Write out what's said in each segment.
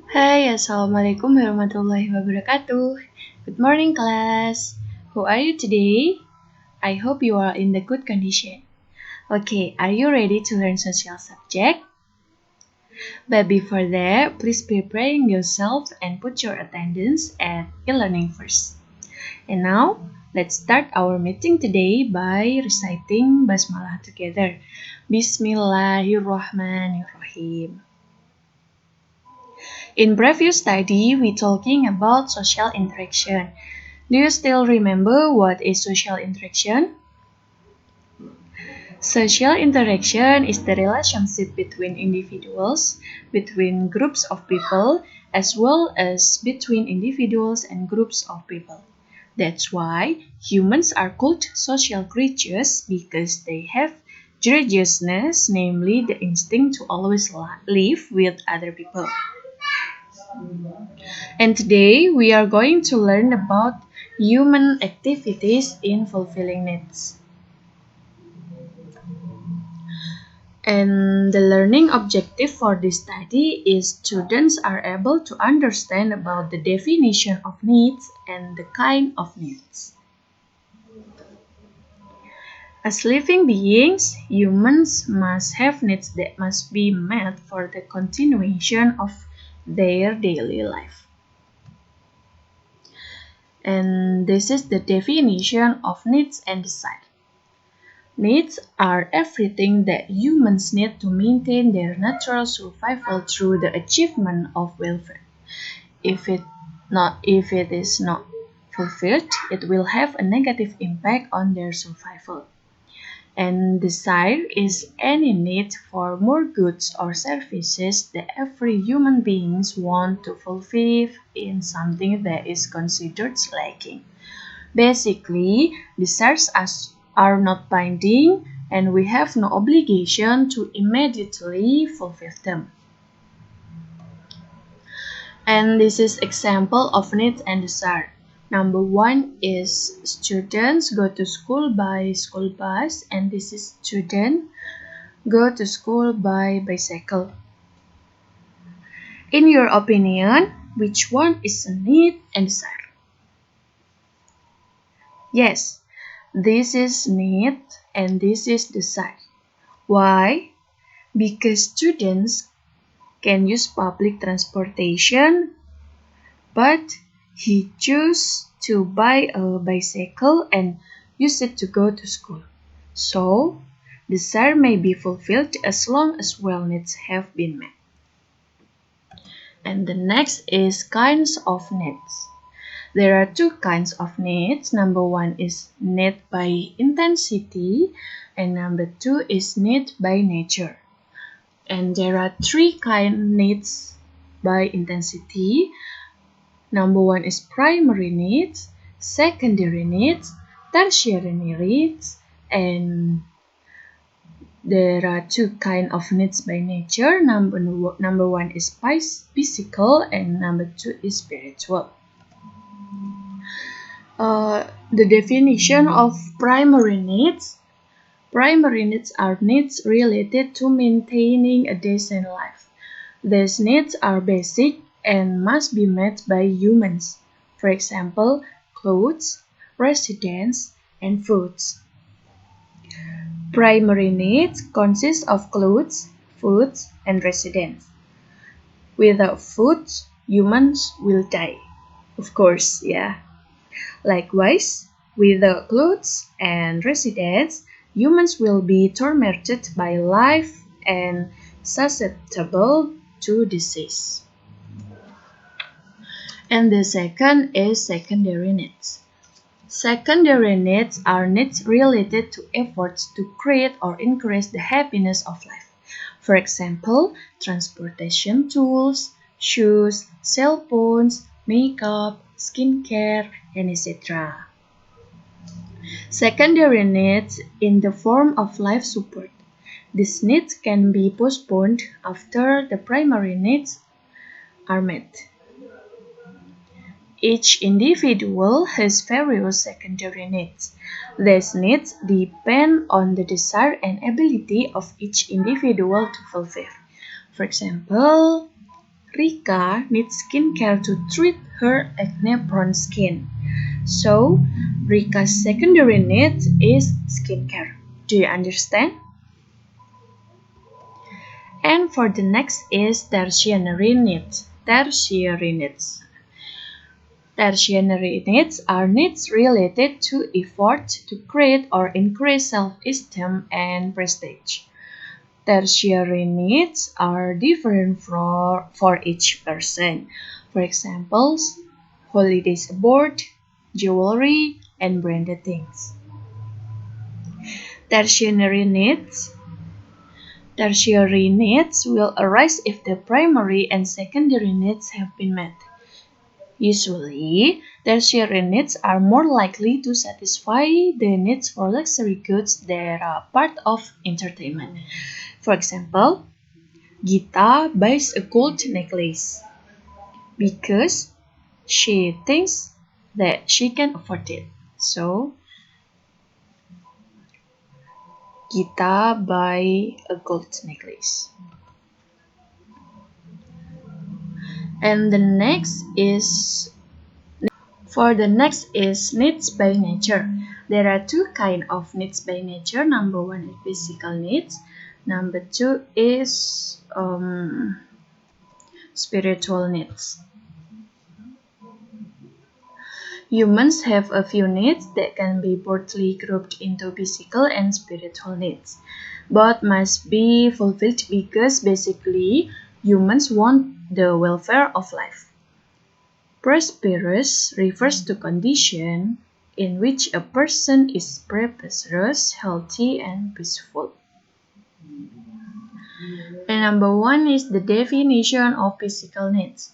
Hai, Assalamualaikum warahmatullahi wabarakatuh. Good morning, class. How are you today? I hope you are in the good condition. Okay, are you ready to learn social subject? But before that, please prepare yourself and put your attendance at e-learning first. And now, let's start our meeting today by reciting Basmalah together. Bismillahirrahmanirrahim. In previous study, we talking about social interaction. Do you still remember what is social interaction? Social interaction is the relationship between individuals, between groups of people, as well as between individuals and groups of people. That's why humans are called social creatures because they have gregariousness, namely the instinct to always live with other people. And today we are going to learn about human activities in fulfilling needs. And the learning objective for this study is students are able to understand about the definition of needs and the kind of needs. As living beings, humans must have needs that must be met for the continuation of their daily life. And this is the definition of needs and desire. Needs are everything that humans need to maintain their natural survival through the achievement of welfare. If it is not fulfilled, it will have a negative impact on their survival. And desire is any need for more goods or services that every human beings want to fulfill in something that is considered lacking. Basically, desires are not binding and we have no obligation to immediately fulfill them. And this is example of needs and desire. Number one is students go to school by school bus, and this is student go to school by bicycle. In your opinion, which one is a need and desire? Yes, this is need and this is desire. Why? Because students can use public transportation, but he choose to buy a bicycle and use it to go to school. So, desire may be fulfilled as long as well needs have been met. And the next is kinds of needs. There are two kinds of needs. Number one is need by intensity, and number two is need by nature. And there are three kind needs by intensity. Number one is primary needs, secondary needs, tertiary needs, and there are two kind of needs by nature. Number one is physical, and number two is spiritual. The definition of primary needs. Primary needs are needs related to maintaining a decent life. These needs are basic and must be met by humans. For example, clothes, residence, and foods. Primary needs consist of clothes, foods, and residence. Without food, humans will die. Of course, yeah. Likewise, without clothes and residence, humans will be tormented by life and susceptible to disease. And the second is secondary needs. Secondary needs are needs related to efforts to create or increase the happiness of life. For example, transportation tools, shoes, cell phones, makeup, skincare, and etc. Secondary needs in the form of life support. These needs can be postponed after the primary needs are met. Each individual has various secondary needs. These needs depend on the desire and ability of each individual to fulfill. For example, Rika needs skincare to treat her acne-prone skin. So, Rika's secondary need is skincare. Do you understand? And for the next is tertiary needs. Tertiary needs. Tertiary needs are needs related to effort to create or increase self-esteem and prestige. Tertiary needs are different for each person. For example, holidays abroad, jewelry, and branded things. Tertiary needs Tertiary needs will arise if the primary and secondary needs have been met. Usually, tertiary needs are more likely to satisfy the needs for luxury goods that are part of entertainment. For example, Gita buys a gold necklace because she thinks that she can afford it. So, Gita buy a gold necklace. And the next is needs by nature. There are two kinds of needs by nature. Number one is physical needs. Number two is spiritual needs. Humans have a few needs that can be broadly grouped into physical and spiritual needs. Both must be fulfilled because basically humans want the welfare of life. Prosperous refers to condition in which a person is prosperous, healthy, and peaceful. And number one is the definition of physical needs.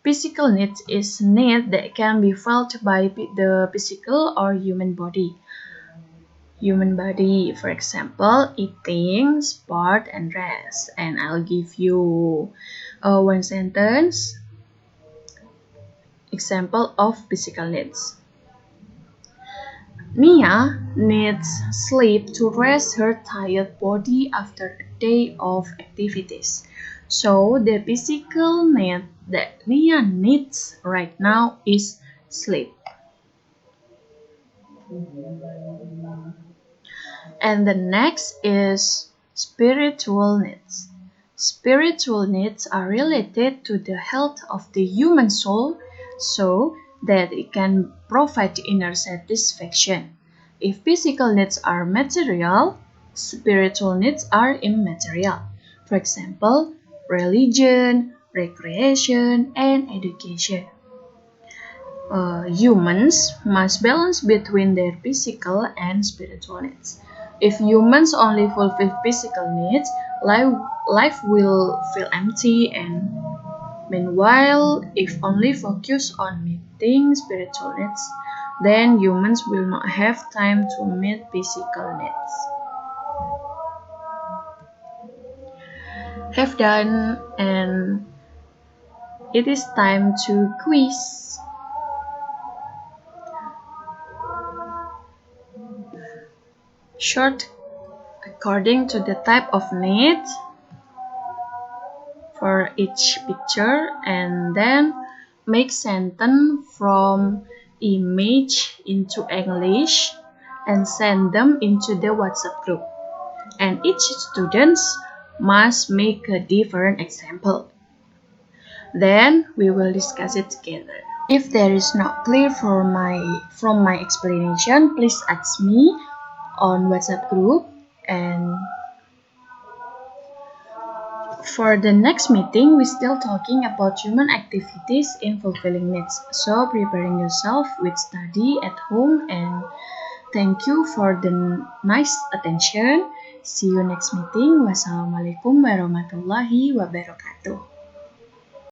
Physical needs is need that can be felt by the physical or human body. Human body, for example, eating, sport, and rest. And I'll give you one sentence example of physical needs. Nia needs sleep to rest her tired body after a day of activities. So the physical need that Nia needs right now is sleep. And the next is spiritual needs. Spiritual needs are related to the health of the human soul so that it can provide inner satisfaction. If physical needs are material, spiritual needs are immaterial. For example, religion, recreation, and education. Humans must balance between their physical and spiritual needs. If humans only fulfill physical needs, life will feel empty, and meanwhile, if only focus on meeting spiritual needs, then humans will not have time to meet physical needs. Have done, and it is time to quiz. Short according to the type of need for each picture, and then make sentence from image into English and send them into the WhatsApp group. And each student must make a different example. Then we will discuss it together. If there is not clear from my explanation, please ask me on WhatsApp group. And for the next meeting, we're still talking about human activities in fulfilling needs. So preparing yourself with study at home, and thank you for the nice attention. See you next meeting. Wassalamualaikum warahmatullahi wabarakatuh.